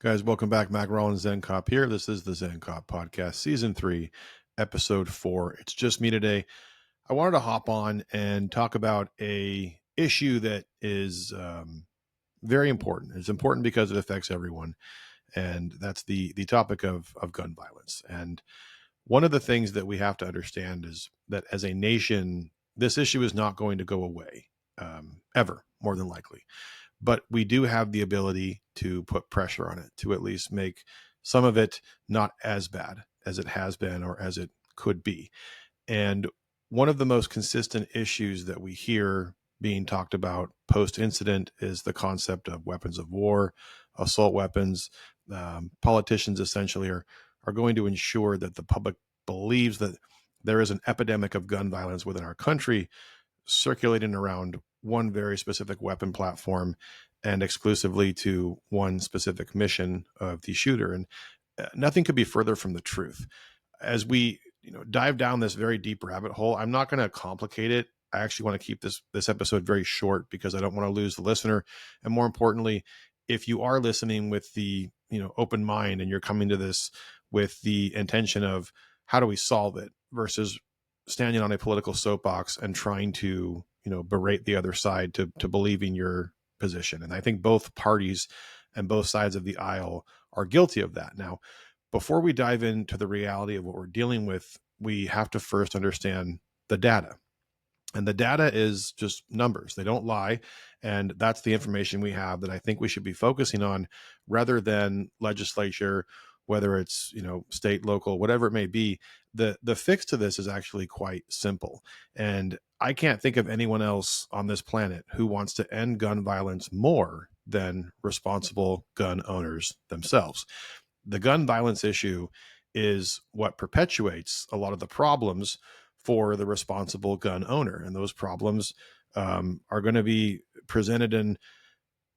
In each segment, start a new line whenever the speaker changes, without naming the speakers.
Guys, welcome back. Mac Rollins, Zen Cop here. This is the Zen Cop Podcast, Season 3, Episode 4. It's just me today. I wanted to hop on and talk about a issue that is very important. It's important because it affects everyone, and that's the topic of gun violence. And one of the things that we have to understand is that as a nation, this issue is not going to go away ever, more than likely. But we do have the ability to put pressure on it to at least make some of it not as bad as it has been or as it could be. And one of the most consistent issues that we hear being talked about post incident is the concept of weapons of war, assault weapons. Politicians essentially are going to ensure that the public believes that there is an epidemic of gun violence within our country circulating around one very specific weapon platform and exclusively to one specific mission of the shooter. And nothing could be further from the truth. As we dive down this very deep rabbit hole, I'm not going to complicate it. I actually want to keep this episode very short because I don't want to lose the listener. And more importantly, if you are listening with the open mind and you're coming to this with the intention of how do we solve it versus standing on a political soapbox and trying to berate the other side to believing your position. And I think both parties and both sides of the aisle are guilty of that. Now, before we dive into the reality of what we're dealing with, we have to first understand the data. And the data is just numbers. They don't lie. And that's the information we have that I think we should be focusing on rather than legislature, whether it's, state, local, whatever it may be. The fix to this is actually quite simple. And I can't think of anyone else on this planet who wants to end gun violence more than responsible gun owners themselves. The gun violence issue is what perpetuates a lot of the problems for the responsible gun owner. And those problems are going to be presented in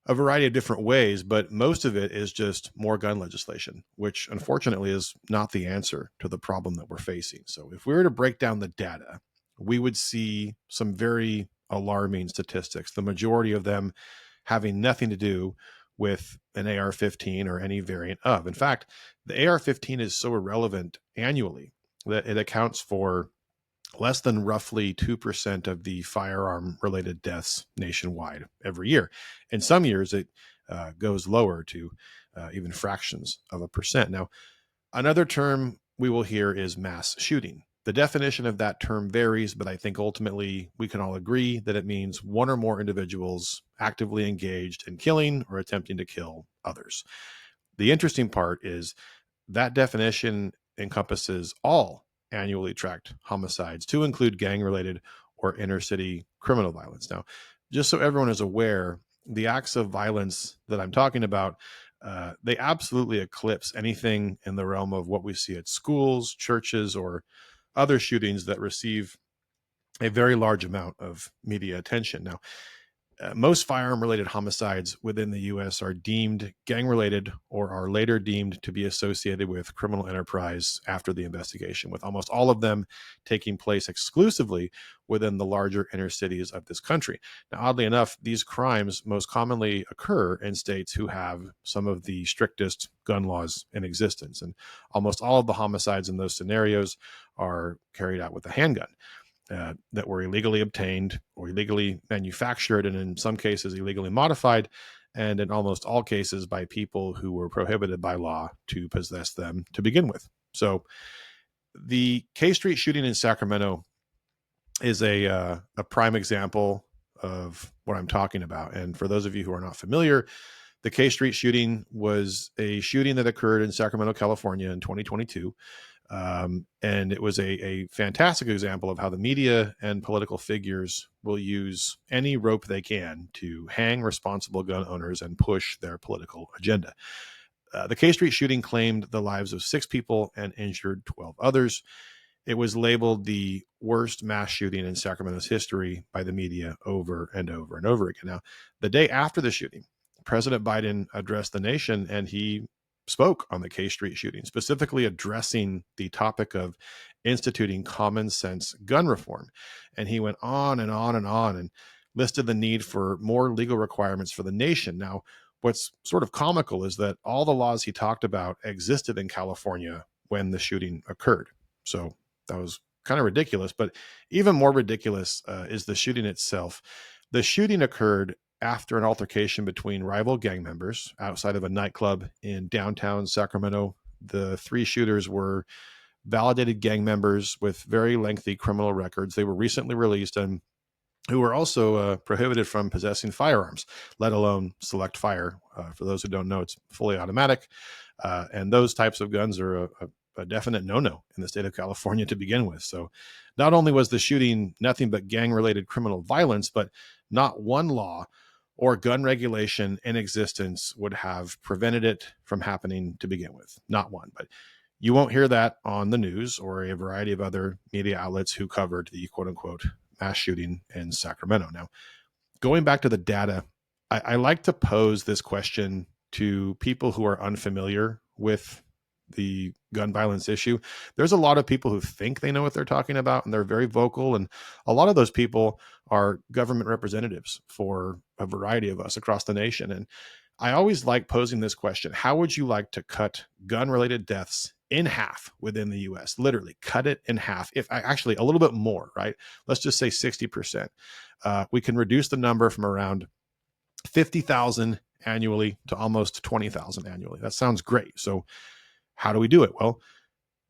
a variety of different ways, but most of it is just more gun legislation, which unfortunately is not the answer to the problem that we're facing. So if we were to break down the data, we would see some very alarming statistics, the majority of them having nothing to do with an AR-15 or any variant of. In fact, the AR-15 is so irrelevant annually that it accounts for less than roughly 2% of the firearm related deaths nationwide every year. In some years, it goes lower to even fractions of a percent. Now, another term we will hear is mass shooting. The definition of that term varies, but I think ultimately we can all agree that it means one or more individuals actively engaged in killing or attempting to kill others. The interesting part is that definition encompasses all annually tracked homicides to include gang-related or inner-city criminal violence. Now, just so everyone is aware, the acts of violence that I'm talking about, they absolutely eclipse anything in the realm of what we see at schools, churches, or other shootings that receive a very large amount of media attention. Now, most firearm-related homicides within the U.S. are deemed gang-related or are later deemed to be associated with criminal enterprise after the investigation, with almost all of them taking place exclusively within the larger inner cities of this country. Now, oddly enough, these crimes most commonly occur in states who have some of the strictest gun laws in existence, and almost all of the homicides in those scenarios are carried out with a handgun. That were illegally obtained or illegally manufactured, and in some cases illegally modified, and in almost all cases by people who were prohibited by law to possess them to begin with. So the K Street shooting in Sacramento is a prime example of what I'm talking about. And for those of you who are not familiar, the K Street shooting was a shooting that occurred in Sacramento, California in 2022. And it was a fantastic example of how the media and political figures will use any rope they can to hang responsible gun owners and push their political agenda. The K Street shooting claimed the lives of 6 people and injured 12 others. It was labeled the worst mass shooting in Sacramento's history by the media over and over and over again. Now, the day after the shooting, President Biden addressed the nation and he spoke on the K Street shooting, specifically addressing the topic of instituting common sense gun reform. And he went on and on and on and listed the need for more legal requirements for the nation. Now, what's sort of comical is that all the laws he talked about existed in California when the shooting occurred. So that was kind of ridiculous. But even more ridiculous is the shooting itself. The shooting occurred after an altercation between rival gang members outside of a nightclub in downtown Sacramento. The three shooters were validated gang members with very lengthy criminal records. They were recently released and who were also prohibited from possessing firearms, let alone select fire. For those who don't know, it's fully automatic. And those types of guns are a definite no-no in the state of California to begin with. So not only was the shooting nothing but gang-related criminal violence, but not one law or gun regulation in existence would have prevented it from happening to begin with. Not one. But you won't hear that on the news or a variety of other media outlets who covered the quote-unquote mass shooting in Sacramento. Now, going back to the data, I like to pose this question to people who are unfamiliar with the gun violence issue. There's a lot of people who think they know what they're talking about, and they're very vocal. And a lot of those people are government representatives for a variety of us across the nation. And I always like posing this question: how would you like to cut gun-related deaths in half within the US? Literally cut it in half, if actually a little bit more, right? Let's just say 60%. We can reduce the number from around 50,000 annually to almost 20,000 annually. That sounds great. So how do we do it? Well,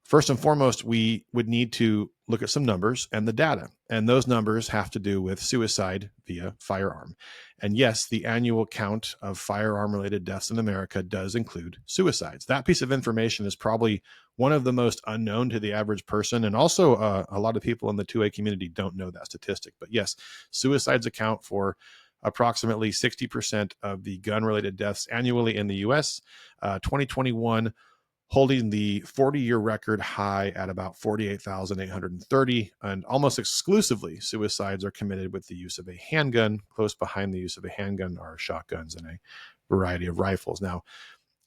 first and foremost, we would need to look at some numbers and the data. And those numbers have to do with suicide via firearm. And yes, the annual count of firearm-related deaths in America does include suicides. That piece of information is probably one of the most unknown to the average person. And also a lot of people in the 2A community don't know that statistic. But yes, suicides account for approximately 60% of the gun-related deaths annually in the US. 2021 holding the 40-year record high at about 48,830, and almost exclusively suicides are committed with the use of a handgun. Close behind the use of a handgun are shotguns and a variety of rifles. Now,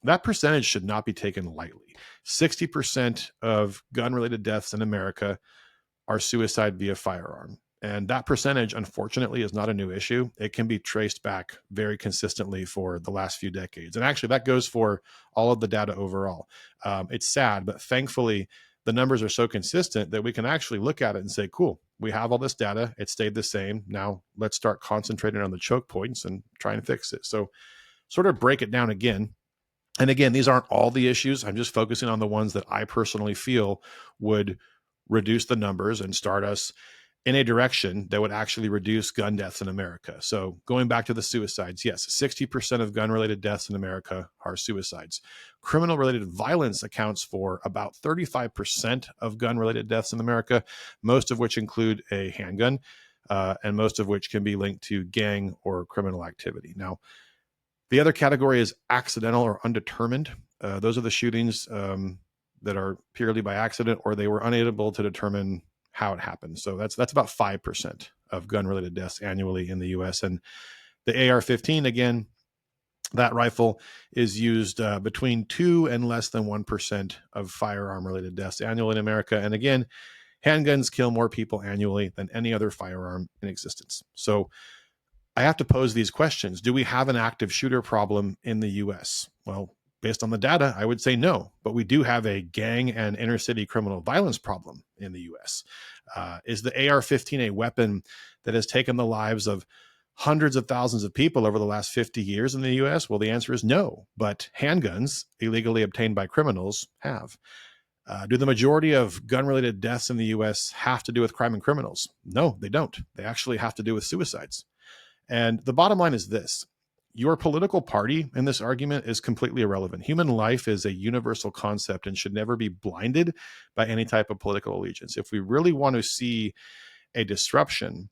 that percentage should not be taken lightly. 60% of gun-related deaths in America are suicide via firearm. And that percentage, unfortunately, is not a new issue. It can be traced back very consistently for the last few decades. And actually, that goes for all of the data overall. It's sad, but thankfully, the numbers are so consistent that we can actually look at it and say, cool, we have all this data. It stayed the same. Now let's start concentrating on the choke points and try and fix it. So sort of break it down again. And again, these aren't all the issues. I'm just focusing on the ones that I personally feel would reduce the numbers and start us in a direction that would actually reduce gun deaths in America. So going back to the suicides, yes, 60% of gun-related deaths in America are suicides. Criminal-related violence accounts for about 35% of gun-related deaths in America, most of which include a handgun, and most of which can be linked to gang or criminal activity. Now, the other category is accidental or undetermined. Those are the shootings that are purely by accident, or they were unable to determine how it happened. So that's about 5% of gun-related deaths annually in the US. And the AR-15, again, that rifle is used between 2 and less than 1% of firearm-related deaths annually in America. And again, handguns kill more people annually than any other firearm in existence. So I have to pose these questions. Do we have an active shooter problem in the US? Well, based on the data, I would say no, but we do have a gang and inner city criminal violence problem in the US. Is the AR-15 a weapon that has taken the lives of hundreds of thousands of people over the last 50 years in the US? Well, the answer is no, but handguns illegally obtained by criminals have. Do the majority of gun-related deaths in the US have to do with crime and criminals? No, they don't. They actually have to do with suicides. And the bottom line is this: your political party in this argument is completely irrelevant. Human life is a universal concept and should never be blinded by any type of political allegiance. If we really want to see a disruption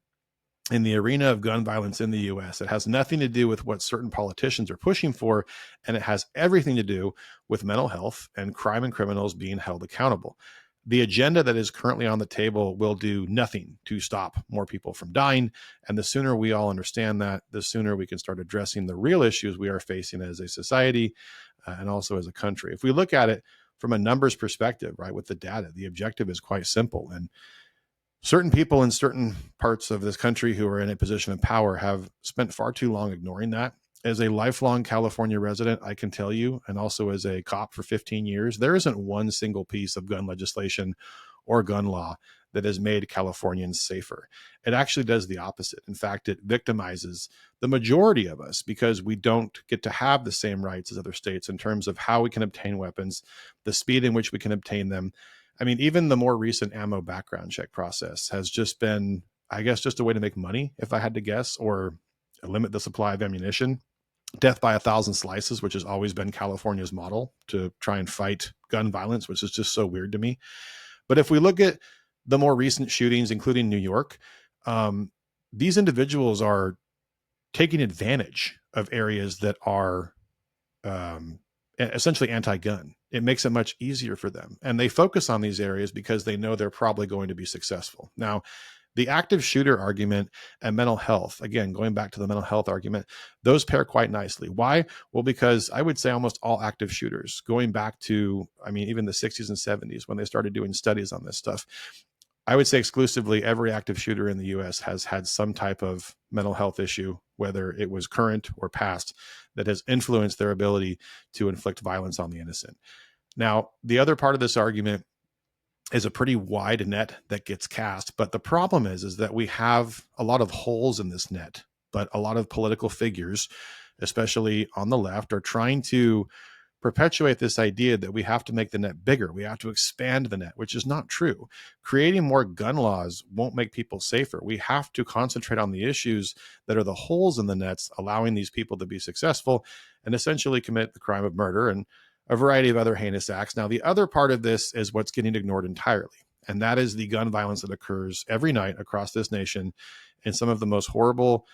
in the arena of gun violence in the US, it has nothing to do with what certain politicians are pushing for, and it has everything to do with mental health and crime and criminals being held accountable. The agenda that is currently on the table will do nothing to stop more people from dying. And the sooner we all understand that, the sooner we can start addressing the real issues we are facing as a society and also as a country. If we look at it from a numbers perspective, right, with the data, the objective is quite simple. And certain people in certain parts of this country who are in a position of power have spent far too long ignoring that. as a lifelong California resident, I can tell you, and also as a cop for 15 years, there isn't one single piece of gun legislation or gun law that has made Californians safer. It actually does the opposite. In fact, it victimizes the majority of us because we don't get to have the same rights as other states in terms of how we can obtain weapons, the speed in which we can obtain them. I mean, even the more recent ammo background check process has just been, I guess, just a way to make money, if I had to guess, or limit the supply of ammunition. Death by 1,000 slices, which has always been California's model to try and fight gun violence, which is just so weird to me. But if we look at the more recent shootings, including New York, these individuals are taking advantage of areas that are essentially anti-gun. It makes it much easier for them. And they focus on these areas because they know they're probably going to be successful. Now, the active shooter argument and mental health, again, going back to the mental health argument, those pair quite nicely. Why? Well, because I would say almost all active shooters, going back to, I mean, even the 60s and 70s when they started doing studies on this stuff, I would say exclusively every active shooter in the US has had some type of mental health issue, whether it was current or past, that has influenced their ability to inflict violence on the innocent. Now, the other part of this argument is a pretty wide net that gets cast. But the problem is that we have a lot of holes in this net, but a lot of political figures, especially on the left, are trying to perpetuate this idea that we have to make the net bigger. We have to expand the net, which is not true. Creating more gun laws won't make people safer. We have to concentrate on the issues that are the holes in the nets, allowing these people to be successful and essentially commit the crime of murder and a variety of other heinous acts. Now, the other part of this is what's getting ignored entirely, and that is the gun violence that occurs every night across this nation in some of the most horrible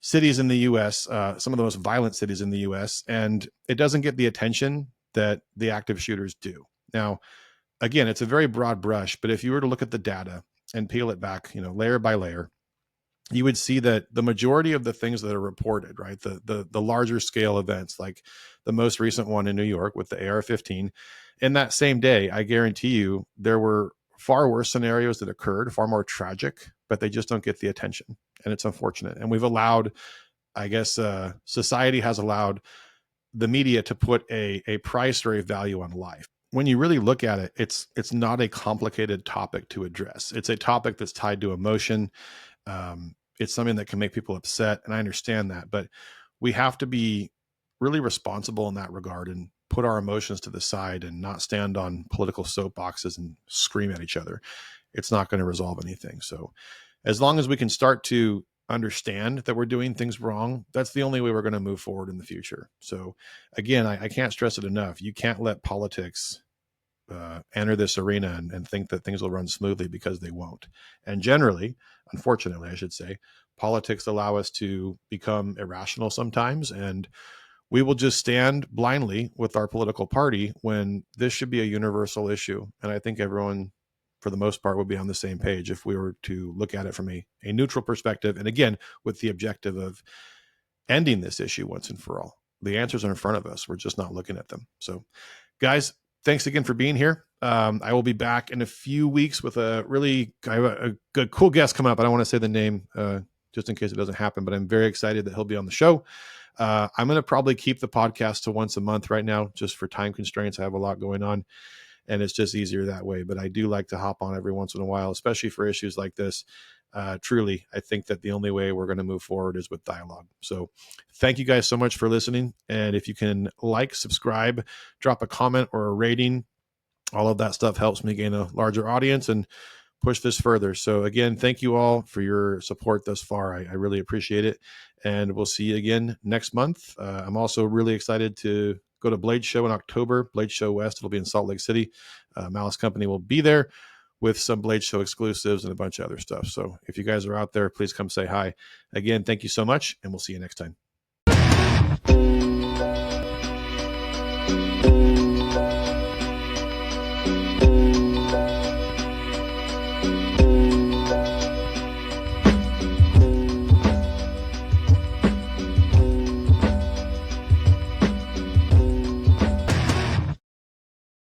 cities in the U.S., some of the most violent cities in the U.S., and it doesn't get the attention that the active shooters do. Now, again, it's a very broad brush, but if you were to look at the data and peel it back, layer by layer, you would see that the majority of the things that are reported, right, the larger scale events, like the most recent one in New York with the AR-15, in that same day, I guarantee you there were far worse scenarios that occurred, far more tragic, but they just don't get the attention. And it's unfortunate. And we've allowed, I guess, society has allowed the media to put a price or a value on life. When you really look at it, it's not a complicated topic to address. It's a topic that's tied to emotion. It's something that can make people upset, and I understand that, but we have to be really responsible in that regard and put our emotions to the side and not stand on political soapboxes and scream at each other. It's not going to resolve anything. So as long as we can start to understand that we're doing things wrong, that's the only way we're going to move forward in the future. So again, I can't stress it enough. You can't let politics enter this arena and think that things will run smoothly, because they won't. And generally, unfortunately, I should say, politics allow us to become irrational sometimes, and we will just stand blindly with our political party when this should be a universal issue. And I think everyone, for the most part, would be on the same page if we were to look at it from a neutral perspective. And again, with the objective of ending this issue once and for all. The answers are in front of us. We're just not looking at them. So, guys, thanks again for being here. I will be back in a few weeks with a really a good, cool guest coming up. I don't want to say the name just in case it doesn't happen, but I'm very excited that he'll be on the show. I'm going to probably keep the podcast to once a month right now, just for time constraints. I have a lot going on, and it's just easier that way. But I do like to hop on every once in a while, especially for issues like this. Truly, I think that the only way we're going to move forward is with dialogue. So thank you guys so much for listening. And if you can like, subscribe, drop a comment or a rating, all of that stuff helps me gain a larger audience and push this further. So again, thank you all for your support thus far. I really appreciate it. And we'll see you again next month. I'm also really excited to go to Blade Show in October, Blade Show West. It'll be in Salt Lake City. Malice Company will be there with some Blade Show exclusives and a bunch of other stuff. So if you guys are out there, please come say hi. Again, thank you so much, and we'll see you next time.